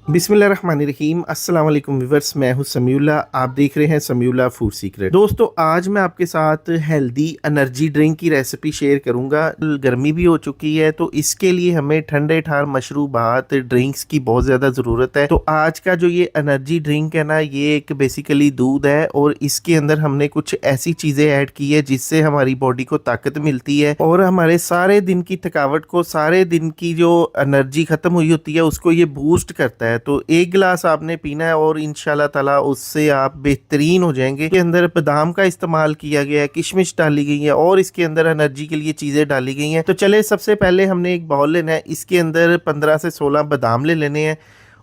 बिस्मिल्लाहिर्रहमानिर्रहीम अस्सलाम वालेकुम व्यूअर्स, मैं हूं समीउल्लाह। आप देख रहे हैं समीउल्लाह फूड सीक्रेट। दोस्तों, आज मैं आपके साथ हेल्दी एनर्जी ड्रिंक की रेसिपी शेयर करूंगा। गर्मी भी हो चुकी है तो इसके लिए हमें ठंडे ठार मशरूबात ड्रिंक्स की बहुत ज़्यादा ज़रूरत है। तो आज का जो ये एनर्जी ड्रिंक है ना, ये एक बेसिकली दूध है और इसके अंदर हमने कुछ ऐसी चीज़ें ऐड की है जिससे हमारी बॉडी को ताकत मिलती है और हमारे सारे दिन की थकावट को, सारे दिन की जो एनर्जी ख़त्म हुई होती है उसको ये बूस्ट करता है। तो एक गिलास आपने पीना है और इंशाल्लाह ताला उससे आप बेहतरीन हो जाएंगे। इसके अंदर बादाम का इस्तेमाल किया गया है, किशमिश डाली गई है और इसके अंदर एनर्जी के लिए चीज़ें डाली गई हैं। तो चले, सबसे पहले हमने एक बाउल लेना है, इसके अंदर 15 से 16 बादाम ले लेने हैं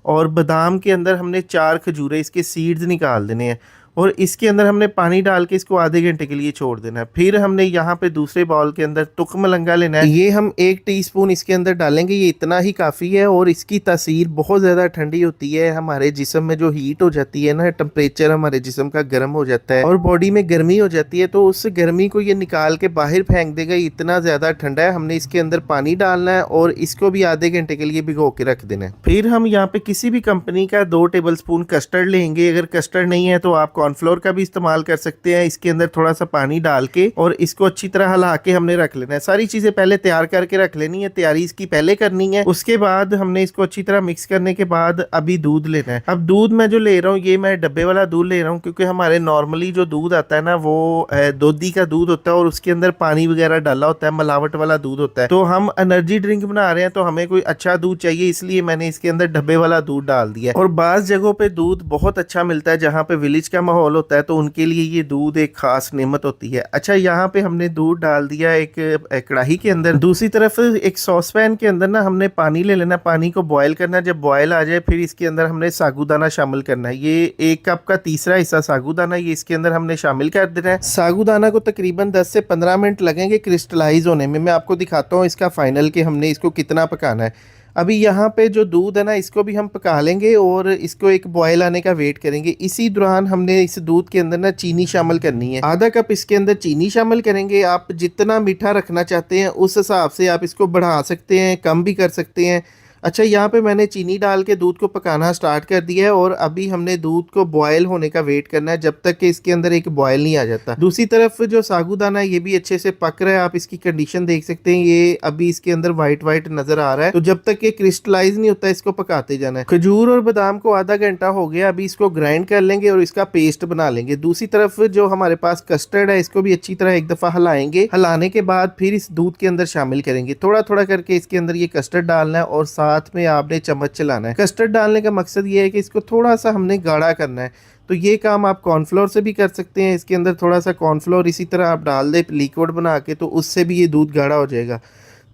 और बादाम के अंदर हमने 4 खजूरें, इसके सीड्स निकाल देने हैं और इसके अंदर हमने पानी डाल के इसको आधे घंटे के लिए छोड़ देना है। फिर हमने यहाँ पे दूसरे बाउल के अंदर तुख मलंगा लेना है, ये हम 1 टीस्पून इसके अंदर डालेंगे, ये इतना ही काफ़ी है और इसकी तासीर बहुत ज़्यादा ठंडी होती है। हमारे जिस्म में जो हीट हो जाती है ना, टेम्परेचर हमारे जिस्म का गर्म हो जाता है और बॉडी में गर्मी हो जाती है, तो उस गर्मी को ये निकाल के बाहर फेंक देगा। इतना ज़्यादा ठंडा है। हमने इसके अंदर पानी डालना है और इसको भी आधे घंटे के लिए भिगो के रख देना है। फिर हम यहाँ पे किसी भी कंपनी का 2 टेबल स्पून कस्टर्ड लेंगे। अगर कस्टर्ड नहीं है तो आप कॉर्नफ्लोर का भी इस्तेमाल कर सकते हैं। इसके अंदर थोड़ा सा पानी डाल के और इसको अच्छी तरह हिला के हमने रख लेना है। सारी चीजें पहले तैयार करके रख लेनी है, तैयारी इसकी पहले करनी है। उसके बाद हमने इसको अच्छी तरह मिक्स करने के बाद अभी दूध लेना है। अब दूध मैं जो ले रहा हूँ, ये मैं डब्बे वाला दूध ले रहा हूँ क्योंकि हमारे नॉर्मली जो दूध आता है ना, वो दोधी का दूध होता है और उसके अंदर पानी वगैरह डाला होता है, मिलावट वाला दूध होता है। तो हम एनर्जी ड्रिंक बना रहे हैं तो हमें कोई अच्छा दूध चाहिए, इसलिए मैंने इसके अंदर डब्बे वाला दूध डाल दिया। और बाज़ जगहों पे दूध बहुत अच्छा मिलता है, जहाँ पे विलेज का माहौल होता है, तो उनके लिए ये दूध एक खास नेमत होती है। अच्छा, यहाँ पे हमने दूध डाल दिया एक कढ़ाई के अंदर। दूसरी तरफ एक सॉस पैन के अंदर ना हमने पानी ले लेना, पानी को बॉयल करना। जब बॉयल आ जाए फिर इसके अंदर हमने सागूदाना शामिल करना है। ये 1 कप का तीसरा हिस्सा सागूदाना, ये इसके अंदर हमने शामिल कर देना है। सागूदाना को तकरीबन 10 से 15 मिनट लगेंगे क्रिस्टलाइज होने में। मैं आपको दिखाता हूँ इसका फाइनल कि हमने इसको कितना पकाना है। अभी यहाँ पे जो दूध है ना, इसको भी हम पका लेंगे और इसको एक बॉयल आने का वेट करेंगे। इसी दौरान हमने इस दूध के अंदर ना चीनी शामिल करनी है। आधा कप इसके अंदर चीनी शामिल करेंगे। आप जितना मीठा रखना चाहते हैं उस हिसाब से आप इसको बढ़ा सकते हैं, कम भी कर सकते हैं। अच्छा, यहाँ पे मैंने चीनी डाल के दूध को पकाना स्टार्ट कर दिया है और अभी हमने दूध को बॉयल होने का वेट करना है जब तक कि इसके अंदर एक बॉयल नहीं आ जाता। दूसरी तरफ जो सागूदाना है ये भी अच्छे से पक रहा है। आप इसकी कंडीशन देख सकते हैं, ये अभी इसके अंदर वाइट वाइट नजर आ रहा है। तो जब तक ये क्रिस्टलाइज नहीं होता इसको पकाते जाना है। खजूर और बादाम को आधा घंटा हो गया, अभी इसको ग्राइंड कर लेंगे और इसका पेस्ट बना लेंगे। दूसरी तरफ जो हमारे पास कस्टर्ड है, इसको भी अच्छी तरह एक दफा हिलाएंगे। हिलाने के बाद फिर इस दूध के अंदर शामिल करेंगे। थोड़ा थोड़ा करके इसके अंदर ये कस्टर्ड डालना है और साथ में आपने चम्मच चलाना है। कस्टर्ड डालने का मकसद ये है कि इसको थोड़ा सा हमने गाढ़ा करना है। तो ये काम आप कॉर्नफ्लोर से भी कर सकते हैं। इसके अंदर थोड़ा सा कॉर्नफ्लोर इसी तरह आप डाल दे लिक्विड बना के, तो उससे भी ये दूध गाढ़ा हो जाएगा।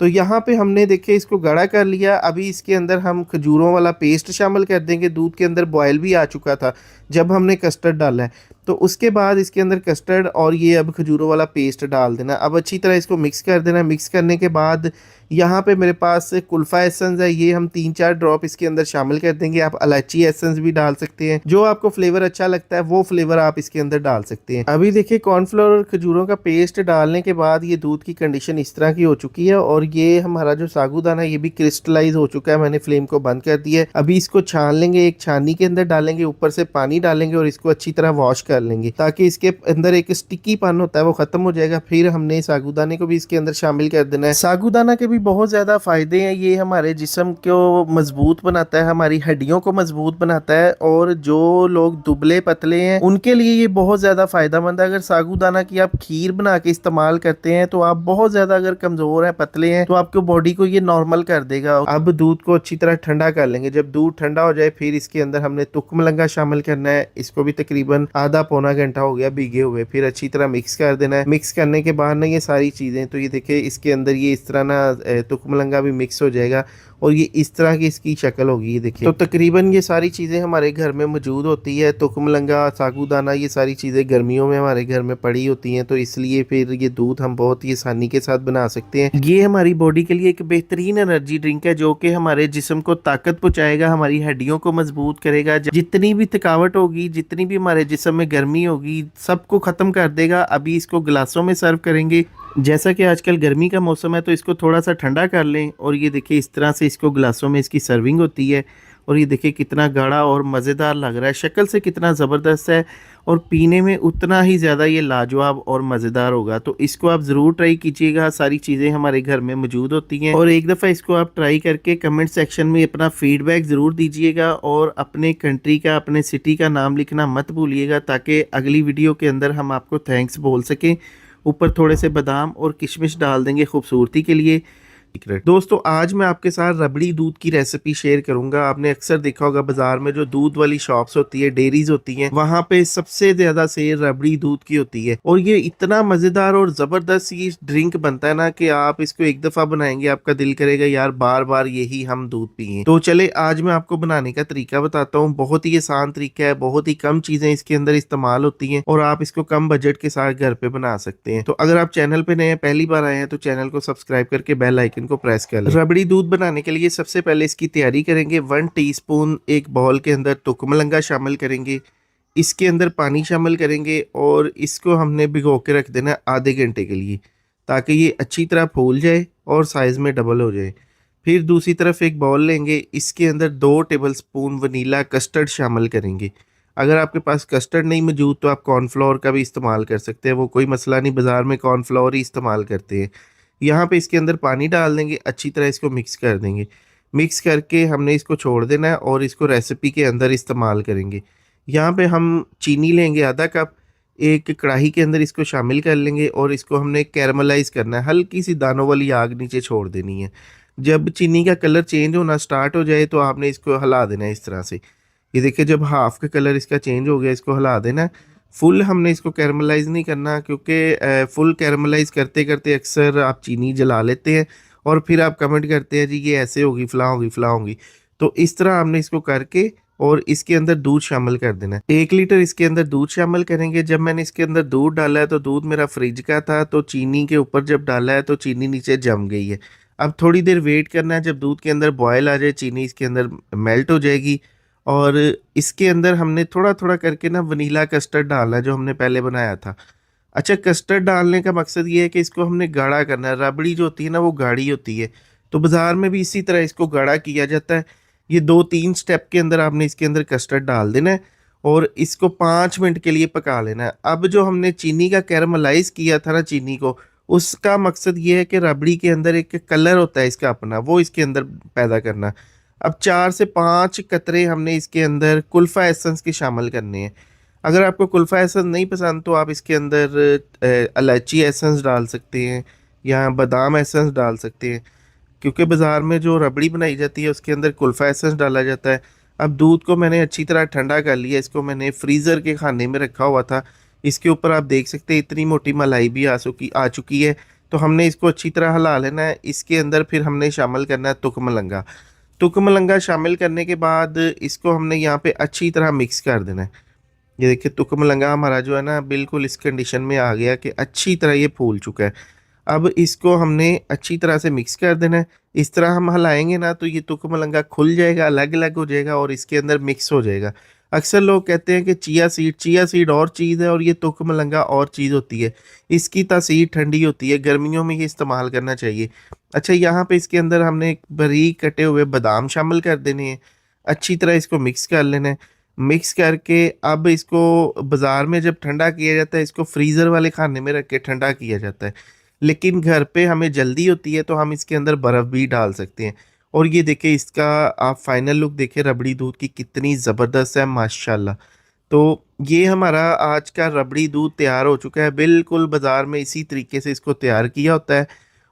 तो यहाँ पे हमने देखिए इसको गाढ़ा कर लिया। अभी इसके अंदर हम खजूरों वाला पेस्ट शामिल कर देंगे। दूध के अंदर बॉयल भी आ चुका था जब हमने कस्टर्ड डाला है, तो उसके बाद इसके अंदर कस्टर्ड और ये अब खजूरों वाला पेस्ट डाल देना। अब अच्छी तरह इसको मिक्स कर देना। मिक्स करने के बाद यहाँ पे मेरे पास कुल्फा एसेंस है, ये हम 3-4 ड्रॉप इसके अंदर शामिल कर देंगे। आप इलायची एसेंस भी डाल सकते हैं, जो आपको फ्लेवर अच्छा लगता है वो फ्लेवर आप इसके अंदर डाल सकते हैं। अभी देखिए कॉर्नफ्लोर और खजूरों का पेस्ट डालने के बाद ये दूध की कंडीशन इस तरह की हो चुकी है और ये हमारा जो सागूदाना है ये भी क्रिस्टलाइज हो चुका है। मैंने फ्लेम को बंद कर दिया है। अभी इसको छान लेंगे, एक छानी के अंदर डालेंगे, ऊपर से पानी डालेंगे और इसको अच्छी तरह वॉश कर लेंगे ताकि इसके अंदर एक स्टिकी पान होता है वो खत्म हो जाएगा। फिर हमने सागूदाने को भी इसके अंदर शामिल कर देना है। सागूदाना के भी बहुत ज्यादा फायदे हैं। ये हमारे जिस्म को मजबूत बनाता है, हमारी हड्डियों को मजबूत बनाता है और जो लोग दुबले पतले हैं उनके लिए ये बहुत ज्यादा फायदेमंद है। अगर सागूदाना की आप खीर बना के इस्तेमाल करते हैं तो आप बहुत ज्यादा, अगर कमजोर हैं, पतले हैं, तो आपको बॉडी को ये नॉर्मल कर देगा। अब दूध को अच्छी तरह ठंडा कर लेंगे। जब दूध ठंडा हो जाए फिर इसके अंदर हमने तुक मलंगा शामिल करना है। इसको भी तकरीबन आधा पौना घंटा हो गया भीगे हुए। फिर अच्छी तरह मिक्स कर देना है। मिक्स करने के बाद ना ये सारी चीजें, तो ये देखिए इसके अंदर ये इस तरह ना तुक मलंगा भी मिक्स हो जाएगा और ये इस तरह की इसकी शक्ल होगी। ये देखिए, तो तकरीबन ये सारी चीज़ें हमारे घर में मौजूद होती है। तुकमलंगा, सागूदाना, ये सारी चीज़ें गर्मियों में हमारे घर में पड़ी होती हैं, तो इसलिए फिर ये दूध हम बहुत ही आसानी के साथ बना सकते हैं। ये हमारी बॉडी के लिए एक बेहतरीन एनर्जी ड्रिंक है जो कि हमारे जिस्म को ताकत पहुँचाएगा, हमारी हड्डियों को मजबूत करेगा। जितनी भी थकावट होगी, जितनी भी हमारे जिस्म में गर्मी होगी, सबको ख़त्म कर देगा। अभी इसको गिलासों में सर्व करेंगे। जैसा कि आजकल गर्मी का मौसम है तो इसको थोड़ा सा ठंडा कर लें और ये देखिए इस तरह से इसको गिलासों में इसकी सर्विंग होती है और ये देखिए कितना गाढ़ा और मज़ेदार लग रहा है, शक्ल से कितना ज़बरदस्त है और पीने में उतना ही ज़्यादा ये लाजवाब और मज़ेदार होगा। तो इसको आप ज़रूर ट्राई कीजिएगा, सारी चीज़ें हमारे घर में मौजूद होती हैं और एक दफ़ा इसको आप ट्राई करके कमेंट सेक्शन में अपना फीडबैक ज़रूर दीजिएगा और अपने कंट्री का, अपने सिटी का नाम लिखना मत भूलिएगा, ताकि अगली वीडियो के अंदर हम आपको थैंक्स बोल सकें। ऊपर थोड़े से बादाम और किशमिश डाल देंगे खूबसूरती के लिए। दोस्तों आज मैं आपके साथ रबड़ी दूध की रेसिपी शेयर करूंगा। आपने अक्सर देखा होगा बाजार में जो दूध वाली शॉप्स होती है, डेयरीज होती हैं, वहां पे सबसे ज्यादा सेल रबड़ी दूध की होती है और ये इतना मजेदार और जबरदस्त ये ड्रिंक बनता है ना कि आप इसको एक दफा बनाएंगे आपका दिल करेगा यार बार बार यही हम दूध पिए। तो चले आज मैं आपको बनाने का तरीका बताता हूँ। बहुत ही आसान तरीका है, बहुत ही कम चीजें इसके अंदर इस्तेमाल होती हैं और आप इसको कम बजट के साथ घर पे बना सकते हैं। तो अगर आप चैनल पे नए हैं, पहली बार आए हैं, तो चैनल को सब्सक्राइब करके बेल आइकन को प्रेस कर लें। रबड़ी दूध बनाने के लिए सबसे पहले इसकी तैयारी करेंगे। 1 टीस्पून एक बाउल के अंदर तुकमलंगा शामिल करेंगे, इसके अंदर पानी शामिल करेंगे और इसको हमने भिगो के रख देना आधे घंटे के लिए, ताकि ये अच्छी तरह फूल जाए और साइज में डबल हो जाए। फिर दूसरी तरफ एक बाउल लेंगे, इसके अंदर 2 टेबलस्पून वनीला कस्टर्ड शामिल करेंगे। अगर आपके पास कस्टर्ड नहीं मौजूद तो आप कॉर्नफ्लोर का भी इस्तेमाल कर सकते हैं, वो कोई मसला नहीं, बाज़ार में कॉर्नफ्लोर ही इस्तेमाल करते हैं। यहाँ पे इसके अंदर पानी डाल देंगे, अच्छी तरह इसको मिक्स कर देंगे। मिक्स करके हमने इसको छोड़ देना है और इसको रेसिपी के अंदर इस्तेमाल करेंगे। यहाँ पे हम चीनी लेंगे आधा कप, एक कढ़ाई के अंदर इसको शामिल कर लेंगे और इसको हमने कैरमलाइज करना है, हल्की सी दानों वाली आग नीचे छोड़ देनी है। जब चीनी का कलर चेंज होना स्टार्ट हो जाए तो आपने इसको हिला देना है इस तरह से। ये देखिए जब हाफ का कलर इसका चेंज हो गया, इसको हिला देना है। फुल हमने इसको कैरमलाइज नहीं करना, क्योंकि फुल कैरमलाइज करते करते अक्सर आप चीनी जला लेते हैं और फिर आप कमेंट करते हैं जी ये ऐसे होगी, फलां होगी, फलां होगी। तो इस तरह हमने इसको करके और इसके अंदर दूध शामिल कर देना है। 1 लीटर इसके अंदर दूध शामिल करेंगे। जब मैंने इसके अंदर दूध डाला है तो दूध मेरा फ्रिज का था, तो चीनी के ऊपर जब डाला है तो चीनी नीचे जम गई है। अब थोड़ी देर वेट करना है, जब दूध के अंदर बॉयल आ जाए चीनी इसके अंदर मेल्ट हो जाएगी और इसके अंदर हमने थोड़ा थोड़ा करके ना वनीला कस्टर्ड डालना है जो हमने पहले बनाया था। अच्छा, कस्टर्ड डालने का मकसद ये है कि इसको हमने गाढ़ा करना है। रबड़ी जो होती है ना वो गाढ़ी होती है, तो बाज़ार में भी इसी तरह इसको गाढ़ा किया जाता है। ये 2-3 स्टेप के अंदर आपने इसके अंदर कस्टर्ड डाल देना है और इसको 5 मिनट के लिए पका लेना है। अब जो हमने चीनी का कैरमलाइज किया था ना चीनी को, उसका मकसद ये है कि रबड़ी के अंदर एक कलर होता है इसका अपना, वो इसके अंदर पैदा करना। अब 4 से 5 कतरे हमने इसके अंदर कुल्फ़ा एसेंस के शामिल करने हैं। अगर आपको कुल्फ़ा एसेंस नहीं पसंद तो आप इसके अंदर इलायची एसेंस डाल सकते हैं या बादाम एसेंस डाल सकते हैं, क्योंकि बाज़ार में जो रबड़ी बनाई जाती है उसके अंदर कुल्फ़ा एसेंस डाला जाता है। अब दूध को मैंने अच्छी तरह ठंडा कर लिया, इसको मैंने फ्रीज़र के खाने में रखा हुआ था। इसके ऊपर आप देख सकते हैं इतनी मोटी मलाई भी आ चुकी है। तो हमने इसको अच्छी तरह हिला लेना है। इसके अंदर फिर हमने शामिल करना है तुकमलंगा। तुकमलंगा शामिल करने के बाद इसको हमने यहाँ पे अच्छी तरह मिक्स कर देना है। ये देखिए तुकमलंगा हमारा जो है ना बिल्कुल इस कंडीशन में आ गया कि अच्छी तरह ये फूल चुका है। अब इसको हमने अच्छी तरह से मिक्स कर देना है। इस तरह हम हिलाएंगे ना तो ये तुकमलंगा खुल जाएगा, अलग अलग हो जाएगा और इसके अंदर मिक्स हो जाएगा। अक्सर लोग कहते हैं कि चिया सीड और चीज़ है और ये तुकमलंगा और चीज़ होती है। इसकी तासीर ठंडी होती है, गर्मियों में ये इस्तेमाल करना चाहिए। अच्छा, यहाँ पे इसके अंदर हमने बारीक कटे हुए बादाम शामिल कर देने हैं। अच्छी तरह इसको मिक्स कर लेना है। मिक्स करके अब इसको बाज़ार में जब ठंडा किया जाता है इसको फ्रीज़र वाले खाने में रख के ठंडा किया जाता है, लेकिन घर पे हमें जल्दी होती है तो हम इसके अंदर बर्फ़ भी डाल सकते हैं। और ये देखिए इसका आप फाइनल लुक देखिए रबड़ी दूध की कितनी ज़बरदस्त है माशाल्लाह। तो ये हमारा आज का रबड़ी दूध तैयार हो चुका है। बिल्कुल बाज़ार में इसी तरीके से इसको तैयार किया होता है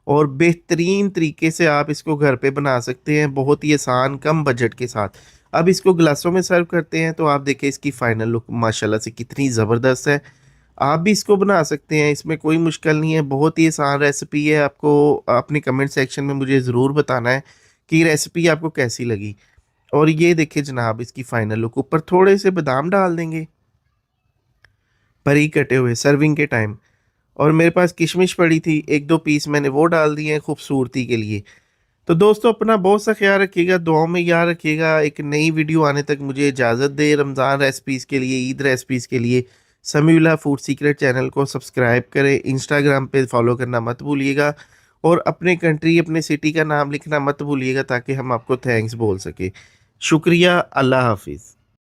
और बेहतरीन तरीके से आप इसको घर पे बना सकते हैं, बहुत ही आसान कम बजट के साथ। अब इसको गिलासों में सर्व करते हैं तो आप देखिए इसकी फाइनल लुक माशाल्लाह से कितनी ज़बरदस्त है। आप भी इसको बना सकते हैं, इसमें कोई मुश्किल नहीं है, बहुत ही आसान रेसिपी है। आपको अपने कमेंट सेक्शन में मुझे ज़रूर बताना है कि रेसिपी आपको कैसी लगी। और ये देखिए जनाब इसकी फाइनल लुक, ऊपर थोड़े से बादाम डाल देंगे बारीक कटे हुए सर्विंग के टाइम। और मेरे पास किशमिश पड़ी थी, 1-2 पीस मैंने वो डाल दिए हैं खूबसूरती के लिए। तो दोस्तों अपना बहुत सा ख्याल रखिएगा, दुआओं में याद रखिएगा। एक नई वीडियो आने तक मुझे इजाज़त दे। रमज़ान रेसिपीज़ के लिए, ईद रेसिपीज़ के लिए समीउल्लाह फूड सीक्रेट चैनल को सब्सक्राइब करें। इंस्टाग्राम पे फॉलो करना मत भूलिएगा और अपने कंट्री, अपने सिटी का नाम लिखना मत भूलिएगा ताकि हम आपको थैंक्स बोल सके। शुक्रिया, अल्लाह हाफिज़।